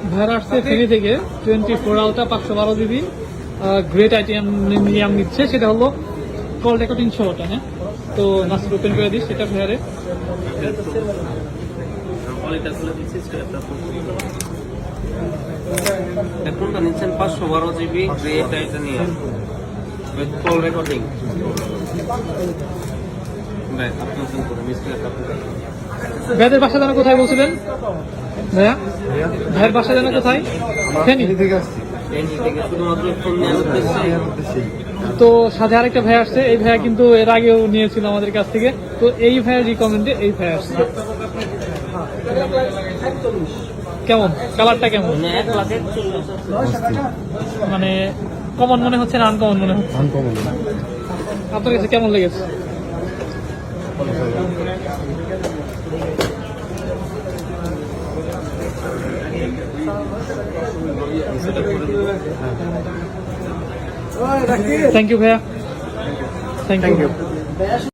ভাইরা আসছে ফেনী থেকে 24 আলট্রা 512 জিবি গ্রেট আইটেম নিচ্ছে, সেটা হলো কল রেকর্ডিং শোটা। হ্যাঁ, তো নাসির ওপেন করে দিস সেটা ভাইয়ারে। কোনটা নিচ্ছেন? 512 GB great titanium with call recording. ভাইদের বাসা জানা কোথায় বলছিলেন ভাইয়া? ভাইয়ের বাসা জানা কোথায়? ফেনী থেকে আসছি। শুধুমাত্র ফোন নেওয়ার উদ্দেশ্যে। তো সাথে আরেকটা ভাই আসছে, এই ভাইয়া কিন্তু এর আগেও নিয়েছিল আমাদের কাছ থেকে, তো এই ভাইয়ের রিকমেন্ডে এই ভাই আসছে। কেমন কালারটা কেমন? মানে কমন মনে হচ্ছে না আনকমন মনে হচ্ছে? আপনার কাছে কেমন লেগেছে? থ্যাংক ইউ ভাইয়া, থ্যাংক ইউ।